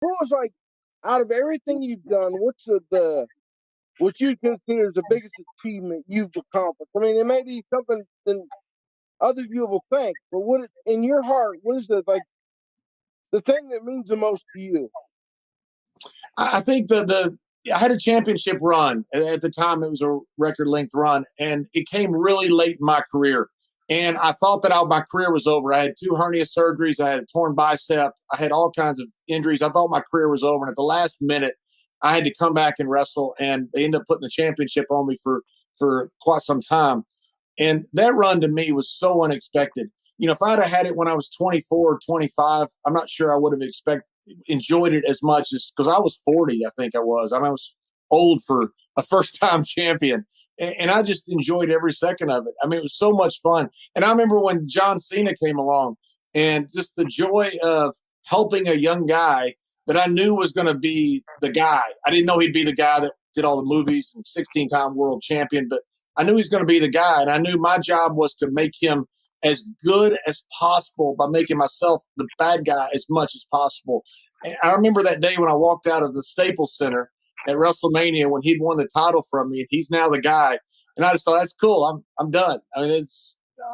what was like out of everything you've done? What's the what you consider the biggest achievement you've accomplished? I mean, it may be something that other people will think, but what in your heart? What is the thing that means the most to you? I think I had a championship run at the time. It was a record length run, and it came really late in my career. And I thought that my career was over. I had 2 hernia surgeries. I had a torn bicep. I had all kinds of injuries. I thought my career was over. And at the last minute, I had to come back and wrestle. And they ended up putting the championship on me for quite some time. And that run to me was so unexpected. If I'd have had it when I was 24 or 25, I'm not sure I would have enjoyed it as much as because I was 40, I think I was. I mean, I was old for a first-time champion, and I just enjoyed every second of it. I mean, it was so much fun. And I remember when John Cena came along, and just the joy of helping a young guy that I knew was going to be the guy. I didn't know he'd be the guy that did all the movies and 16-time world champion, but I knew he was going to be the guy, and I knew my job was to make him as good as possible by making myself the bad guy as much as possible. And I remember that day when I walked out of the Staples Center at WrestleMania when he'd won the title from me, and he's now the guy. And I just thought, that's cool. I'm done. I mean,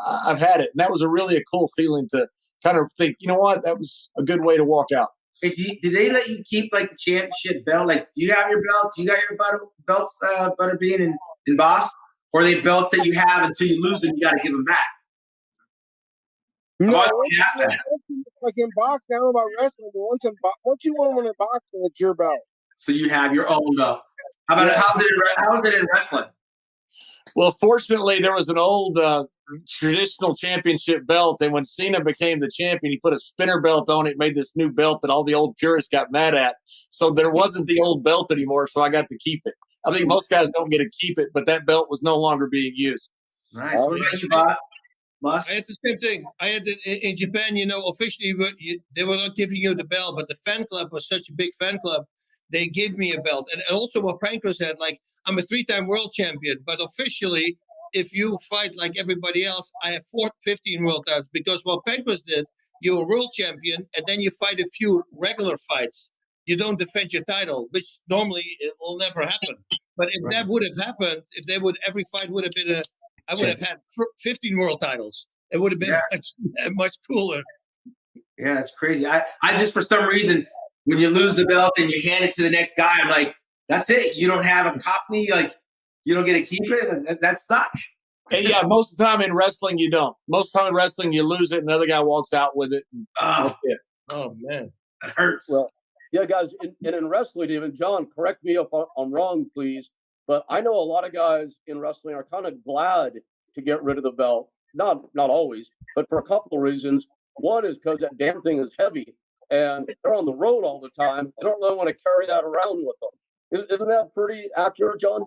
I've had it. And that was a cool feeling to kind of think, you know what, that was a good way to walk out. Hey, did they let you keep like the championship belt? Like, do you have your belt? Do you got your belts, Butterbean and Boss? Or are they belts that you have until you lose them, you got to give them back? No, like in boxing, I don't know about wrestling, but once you win one in boxing, it's your belt. So you have your own belt. How's it in wrestling? Well, fortunately, there was an old traditional championship belt, and when Cena became the champion, he put a spinner belt on it, made this new belt that all the old purists got mad at. So there wasn't the old belt anymore, so I got to keep it. I think most guys don't get to keep it, but that belt was no longer being used. Nice. What about you, Bob? I had the same thing. I had it in Japan, officially they were not giving you the belt, but the fan club was such a big fan club. They gave me a belt. And also what Prankler said, like, I'm a 3-time world champion, but officially, if you fight like everybody else, I have 15 world titles. Because what Prankler did, you're a world champion, and then you fight a few regular fights. You don't defend your title, which normally it will never happen. But if that would have happened, every fight would have been I would have had 15 world titles. It would have been much cooler. Yeah, it's crazy. I just, for some reason, when you lose the belt and you hand it to the next guy, I'm like, that's it. You don't have a copy. Like, you don't get to keep it. That sucks. Hey, yeah, most of the time in wrestling, you don't. Most of the time in wrestling, you lose it and the other guy walks out with it. Oh, man. That hurts. Well, yeah, guys, and in wrestling, even John, correct me if I'm wrong, please. But I know a lot of guys in wrestling are kind of glad to get rid of the belt. Not always, but for a couple of reasons. One is because that damn thing is heavy, and they're on the road all the time. They don't really want to carry that around with them. Isn't that pretty accurate, John?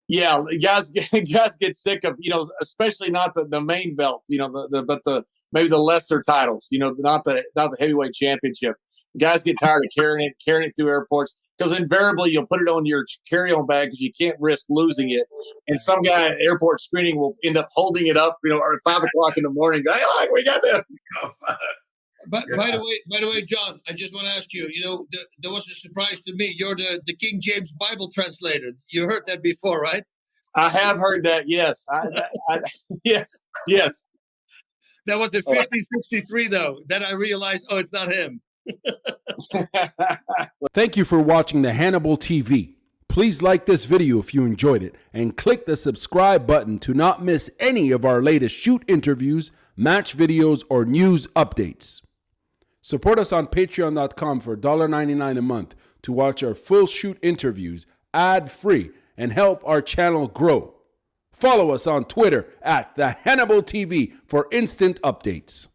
Yeah, guys get sick of, especially not the main belt, but maybe the lesser titles, not the heavyweight championship. Guys get tired of carrying it through airports. Because invariably you'll put it on your carry-on bag because you can't risk losing it. And some guy at airport screening will end up holding it up, or at 5 o'clock in the morning. Hey, look, we got this. But by the way, John, I just want to ask you. There was a surprise to me. You're the King James Bible translator. You heard that before, right? I have heard that. Yes, yes. That was in 1563, though. Then I realized, it's not him. Thank you for watching the Hannibal TV. Please like this video if you enjoyed it and click the subscribe button to not miss any of our latest shoot interviews, match videos, or news updates. Support us on patreon.com for $1.99 a month to watch our full shoot interviews ad-free and help our channel grow. Follow us on Twitter at the Hannibal TV for instant updates.